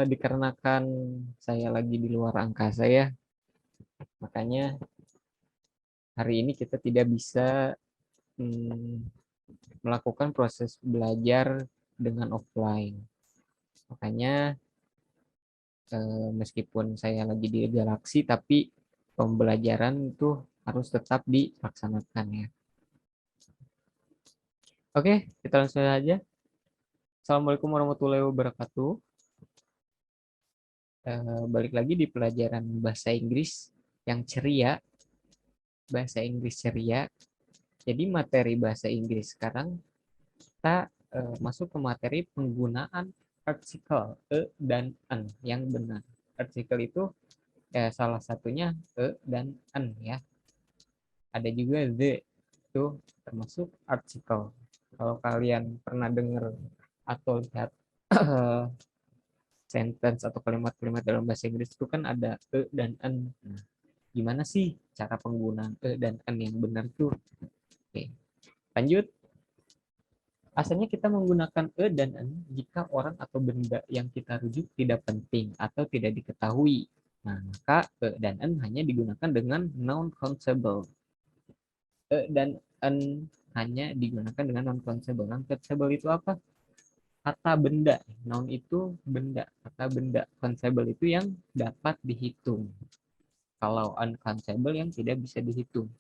Dikarenakan saya lagi di luar angkasa ya, makanya hari ini kita tidak bisa melakukan proses belajar dengan offline. Makanya meskipun saya lagi di galaksi, tapi pembelajaran itu harus tetap dilaksanakan ya. Oke, kita langsung saja. Assalamualaikum warahmatullahi wabarakatuh. Balik lagi di pelajaran bahasa Inggris yang ceria, bahasa Inggris ceria. Jadi materi bahasa Inggris sekarang kita masuk ke materi penggunaan artikel dan an yang benar. Artikel itu salah satunya dan an ya. Ada juga the, itu termasuk artikel. Kalau kalian pernah dengar atau lihat sentence atau kalimat-kalimat dalam bahasa Inggris itu kan ada dan an. Nah, gimana sih cara penggunaan dan an yang benar tuh? Oke, lanjut. Asalnya kita menggunakan dan an jika orang atau benda yang kita rujuk tidak penting atau tidak diketahui. Nah, maka dan an hanya digunakan dengan noun countable. Dan an hanya digunakan dengan non countable. Non countable itu apa? Kata benda. Noun itu benda. Kata benda. Countable itu yang dapat dihitung. Kalau uncountable yang tidak bisa dihitung.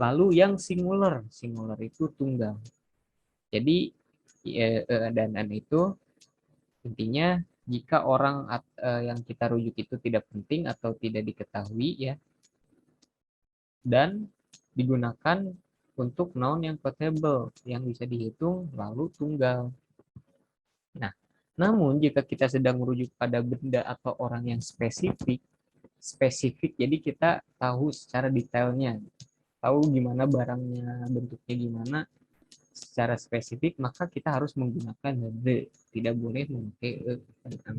Lalu yang singular. Singular itu tunggal. Jadi dan an itu intinya jika orang yang kita rujuk itu tidak penting atau tidak diketahui ya, dan digunakan untuk noun yang countable yang bisa dihitung lalu tunggal. Nah, namun jika kita sedang merujuk pada benda atau orang yang spesifik jadi kita tahu secara detailnya, tahu gimana barangnya, bentuknya gimana secara spesifik, maka kita harus menggunakan the, tidak boleh memakai dan an.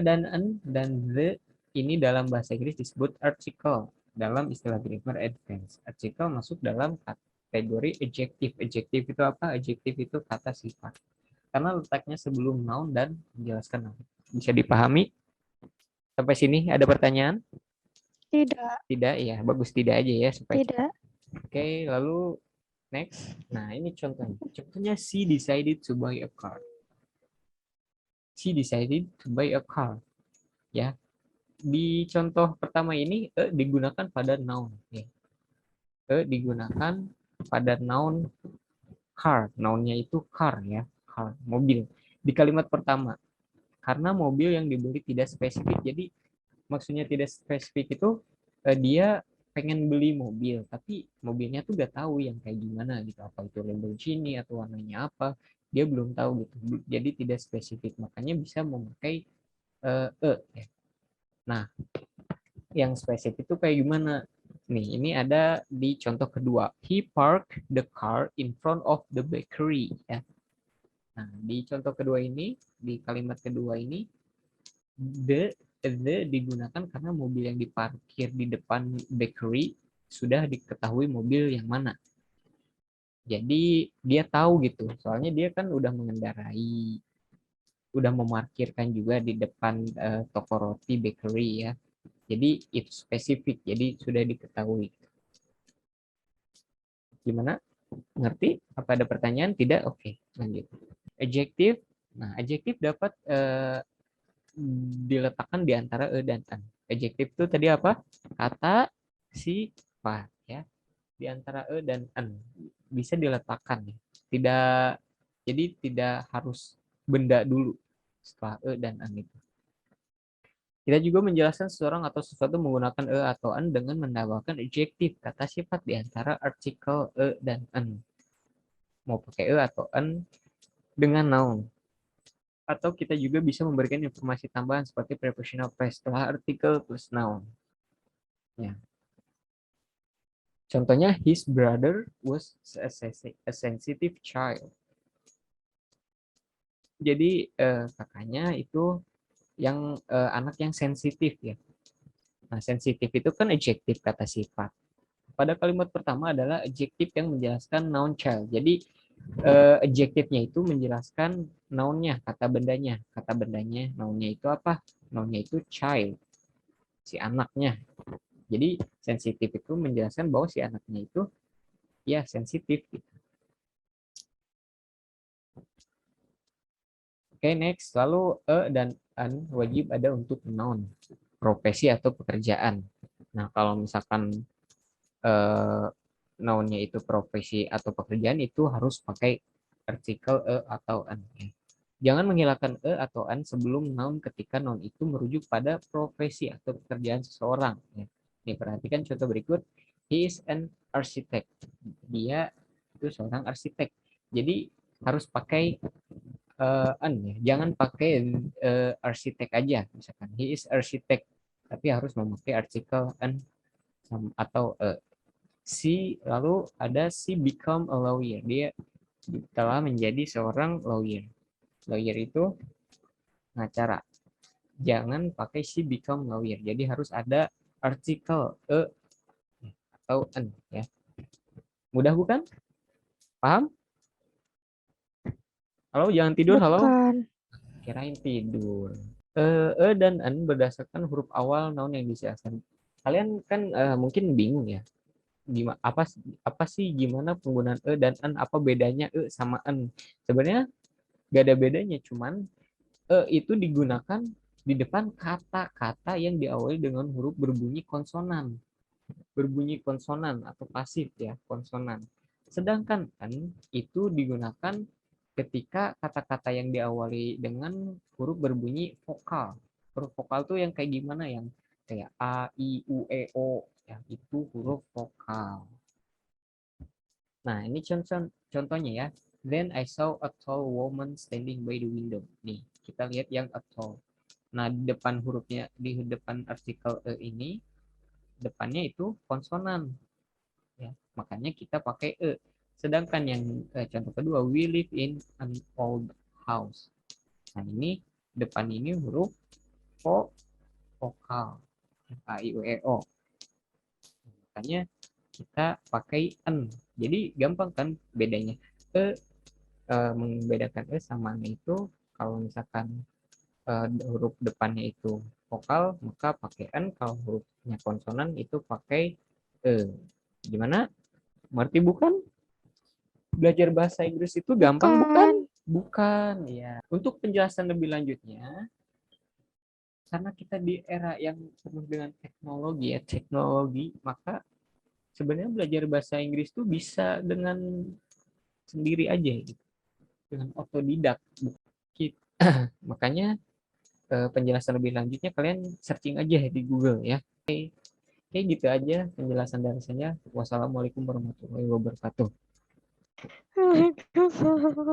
Dan an dan the ini dalam bahasa Inggris disebut article dalam istilah grammar advance. Article masuk dalam kategori adjective. Adjective itu apa? Adjective itu kata sifat. Karena letaknya sebelum noun dan menjelaskan noun. Bisa dipahami? Sampai sini ada pertanyaan? Tidak. Tidak, ya. Bagus tidak aja ya supaya Tidak. Oke, lalu next. Nah, ini contohnya. Contohnya she decided to buy a car. She decided to buy a car. Ya. Di contoh pertama ini digunakan pada noun. Ya. Digunakan pada noun car. Nounnya itu car ya. Car, mobil. Di kalimat pertama. Karena mobil yang dibeli tidak spesifik. Jadi maksudnya tidak spesifik itu dia pengen beli mobil, tapi mobilnya tuh gak tahu yang kayak gimana gitu, apa itu Lamborghini atau warnanya apa, dia belum tahu gitu, jadi tidak spesifik, makanya bisa memakai ya. Nah, yang spesifik itu kayak gimana nih, ini ada di contoh kedua, he parked the car in front of the bakery ya. Nah, di contoh kedua ini, di kalimat kedua ini, the digunakan karena mobil yang diparkir di depan bakery sudah diketahui mobil yang mana. Jadi dia tahu gitu, soalnya dia kan udah mengendarai, udah memarkirkan juga di depan toko roti bakery ya. Jadi itu spesifik, jadi sudah diketahui. Gimana? Ngerti? Apa ada pertanyaan? Tidak? Oke, lanjut. Adjektif. Nah, adjektif dapat diletakkan di antara dan an. Adjektif itu tadi apa? Kata, sifat ya. Di antara dan an bisa diletakkan ya. Tidak, jadi tidak harus benda dulu setelah dan an itu. Kita juga menjelaskan seseorang atau sesuatu menggunakan atau an dengan menambahkan adjektif kata sifat di antara artikel dan an. Mau pakai atau an dengan noun. Atau kita juga bisa memberikan informasi tambahan seperti prepositional phrase setelah artikel plus noun. Ya. Contohnya, his brother was a sensitive child. Jadi kakaknya itu yang anak yang sensitif ya. Nah, sensitif itu kan adjektif kata sifat. Pada kalimat pertama adalah adjektif yang menjelaskan noun child. Jadi adjektifnya itu menjelaskan noun-nya, kata bendanya. Kata bendanya, noun-nya itu apa? Noun-nya itu child, si anaknya. Jadi sensitif itu menjelaskan bahwa si anaknya itu ya sensitif. Oke, next. Lalu dan an wajib ada untuk noun, profesi atau pekerjaan. Nah, kalau misalkan eh, nounnya itu profesi atau pekerjaan itu harus pakai artikel atau an. Jangan menghilangkan atau an sebelum noun ketika noun itu merujuk pada profesi atau pekerjaan seseorang. Nih, perhatikan contoh berikut. He is an architect. Dia itu seorang arsitek. Jadi harus pakai an ya. Jangan pakai arsitek aja. Misalkan he is architect, tapi harus memakai artikel an atau si, lalu ada si become a lawyer. Dia telah menjadi seorang lawyer. Lawyer itu pengacara. Jangan pakai si become lawyer. Jadi harus ada artikel atau an ya. Mudah bukan? Paham? Halo, jangan tidur. Halo. Bukan. Kirain tidur. Dan an berdasarkan huruf awal noun yang disiasat. Kalian kan mungkin bingung ya. Gimana apa sih gimana penggunaan dan an, apa bedanya sama an? Sebenarnya gak ada bedanya, cuman itu digunakan di depan kata-kata yang diawali dengan huruf berbunyi konsonan. Berbunyi konsonan atau pasif ya, konsonan. Sedangkan an itu digunakan ketika kata-kata yang diawali dengan huruf berbunyi vokal. Huruf vokal tuh yang kayak gimana, yang kayak a, i, u, e, o, ya itu huruf vokal. Nah, ini contohnya ya. Then I saw a tall woman standing by the window. Nih, kita lihat yang a tall. Nah, di depan hurufnya, di depan artikel ini, depannya itu konsonan. Ya, makanya kita pakai e. Sedangkan yang contoh kedua, we live in an old house. Nah, ini depan ini huruf vokal. A, I, U, E, O. Makanya kita pakai n. Jadi gampang kan bedanya. Membedakan sama n itu kalau misalkan huruf depannya itu vokal maka pakai n, kalau hurufnya konsonan itu pakai e. Gimana? Ngerti bukan? Belajar bahasa Inggris itu gampang bukan? Bukan. Bukan ya. Untuk penjelasan lebih lanjutnya, karena kita di era yang penuh dengan teknologi, maka sebenarnya belajar bahasa Inggris itu bisa dengan sendiri aja gitu, dengan otodidak. Makanya penjelasan lebih lanjutnya kalian searching aja di Google ya. Oke, gitu aja penjelasan dari saya. Wassalamualaikum warahmatullahi wabarakatuh. Waalaikumsalam.